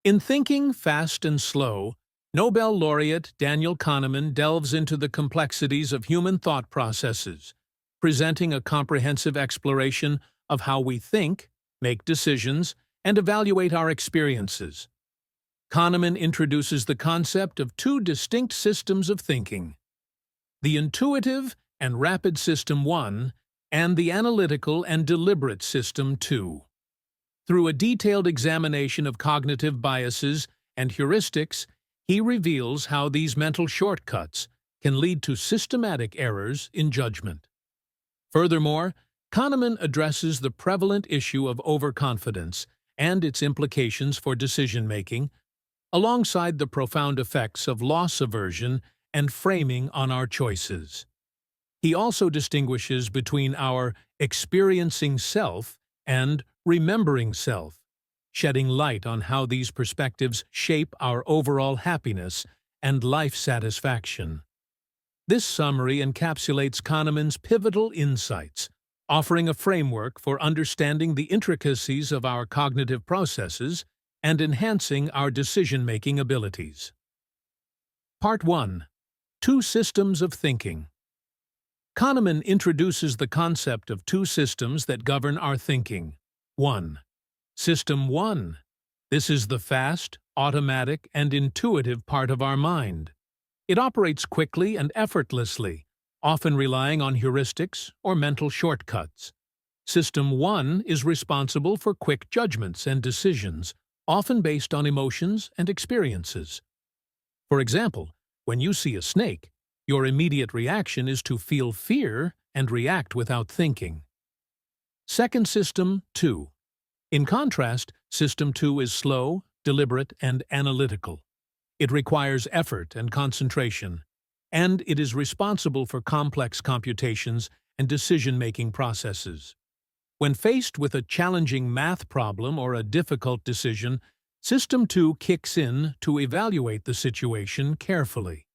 In Thinking, Fast and Slow, Nobel laureate Daniel Kahneman delves into the complexities of human thought processes, presenting a comprehensive exploration of how we think, make decisions, and evaluate our experiences. Kahneman introduces the concept of two distinct systems of thinking: the intuitive and rapid System 1 and the analytical and deliberate System 2. Through a detailed examination of cognitive biases and heuristics, he reveals how these mental shortcuts can lead to systematic errors in judgment. Furthermore, Kahneman addresses the prevalent issue of overconfidence and its implications for decision-making, alongside the profound effects of loss aversion and framing on our choices. He also distinguishes between our experiencing self and remembering self, shedding light on how these perspectives shape our overall happiness and life satisfaction. This summary encapsulates Kahneman's pivotal insights, offering a framework for understanding the intricacies of our cognitive processes and enhancing our decision-making abilities. Part 1. Two Systems of Thinking. Kahneman introduces the concept of two systems that govern our thinking. 1. System 1. This is the fast, automatic, and intuitive part of our mind. It operates quickly and effortlessly, often relying on heuristics or mental shortcuts. System 1 is responsible for quick judgments and decisions, often based on emotions and experiences. For example, when you see a snake, your immediate reaction is to feel fear and react without thinking. Second System 2. In contrast, System 2 is slow, deliberate, and analytical. It requires effort and concentration, and it is responsible for complex computations and decision-making processes. When faced with a challenging math problem or a difficult decision, System 2 kicks in to evaluate the situation carefully.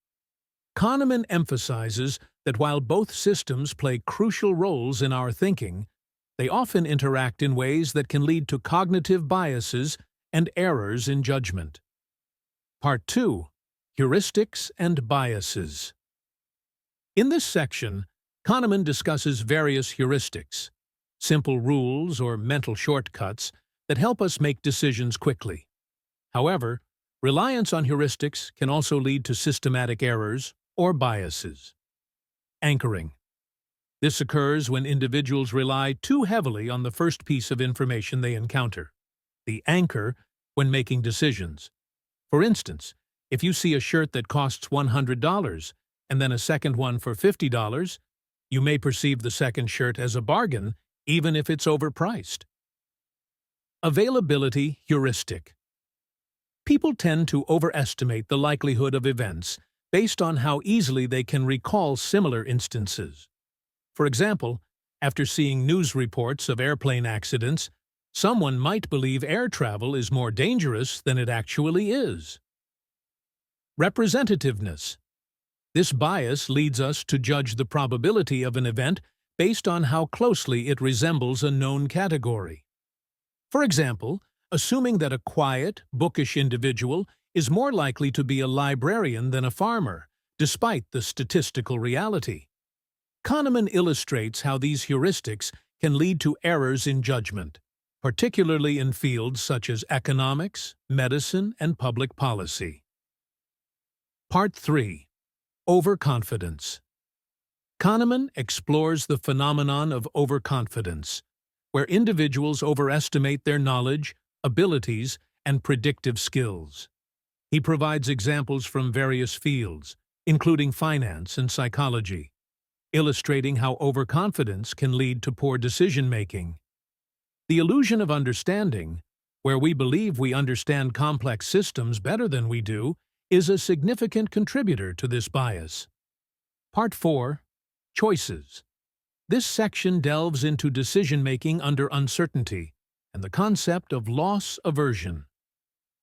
Kahneman emphasizes that while both systems play crucial roles in our thinking, they often interact in ways that can lead to cognitive biases and errors in judgment. Part 2. Heuristics and Biases. In this section, Kahneman discusses various heuristics, simple rules or mental shortcuts that help us make decisions quickly. However, reliance on heuristics can also lead to systematic errors or biases. Anchoring. This occurs when individuals rely too heavily on the first piece of information they encounter, the anchor, when making decisions. For instance, if you see a shirt that costs $100 and then a second one for $50, you may perceive the second shirt as a bargain, even if it's overpriced. Availability heuristic. People tend to overestimate the likelihood of events based on how easily they can recall similar instances. For example, after seeing news reports of airplane accidents, someone might believe air travel is more dangerous than it actually is. Representativeness. This bias leads us to judge the probability of an event based on how closely it resembles a known category. For example, assuming that a quiet, bookish individual is more likely to be a librarian than a farmer, despite the statistical reality. Kahneman illustrates how these heuristics can lead to errors in judgment, particularly in fields such as economics, medicine, and public policy. Part 3. Overconfidence. Kahneman explores the phenomenon of overconfidence, where individuals overestimate their knowledge, abilities, and predictive skills. He provides examples from various fields, including finance and psychology, illustrating how overconfidence can lead to poor decision-making. The illusion of understanding, where we believe we understand complex systems better than we do, is a significant contributor to this bias. Part 4. Choices. This section delves into decision-making under uncertainty and the concept of loss aversion.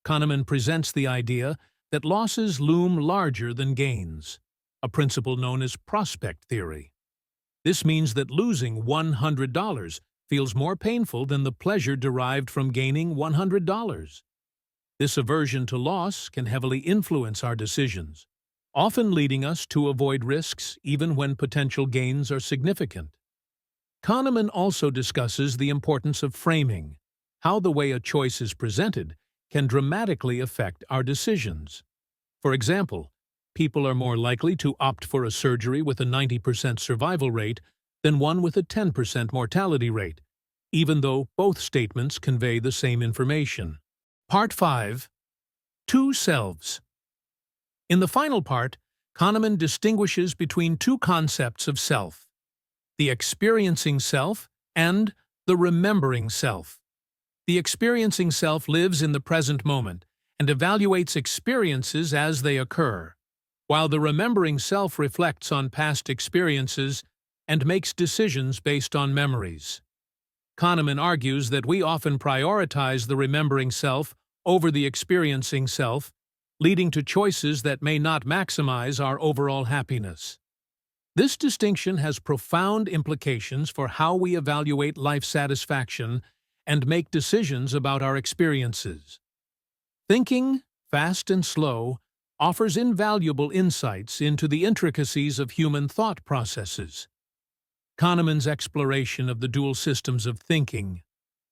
Kahneman presents the idea that losses loom larger than gains, a principle known as prospect theory. This means that losing $100 feels more painful than the pleasure derived from gaining $100. This aversion to loss can heavily influence our decisions, often leading us to avoid risks even when potential gains are significant. Kahneman also discusses the importance of framing, how the way a choice is presented can dramatically affect our decisions. For example, people are more likely to opt for a surgery with a 90% survival rate than one with a 10% mortality rate, even though both statements convey the same information. Part 5. Two Selves. In the final part, Kahneman distinguishes between two concepts of self: the experiencing self and the remembering self. The experiencing self lives in the present moment and evaluates experiences as they occur, while the remembering self reflects on past experiences and makes decisions based on memories. Kahneman argues that we often prioritize the remembering self over the experiencing self, leading to choices that may not maximize our overall happiness. This distinction has profound implications for how we evaluate life satisfaction and make decisions about our experiences. Thinking, Fast and Slow offers invaluable insights into the intricacies of human thought processes. Kahneman's exploration of the dual systems of thinking,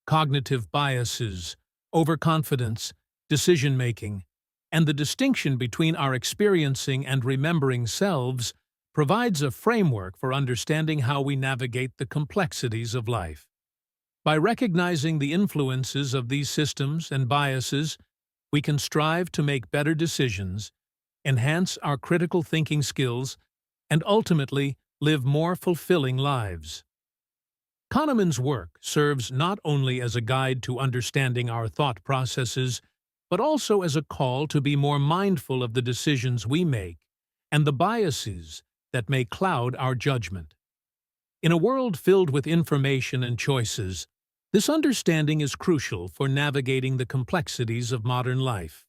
cognitive biases, overconfidence, decision-making, and the distinction between our experiencing and remembering selves provides a framework for understanding how we navigate the complexities of life. By recognizing the influences of these systems and biases, we can strive to make better decisions, enhance our critical thinking skills, and ultimately live more fulfilling lives. Kahneman's work serves not only as a guide to understanding our thought processes, but also as a call to be more mindful of the decisions we make and the biases that may cloud our judgment. In a world filled with information and choices, this understanding is crucial for navigating the complexities of modern life.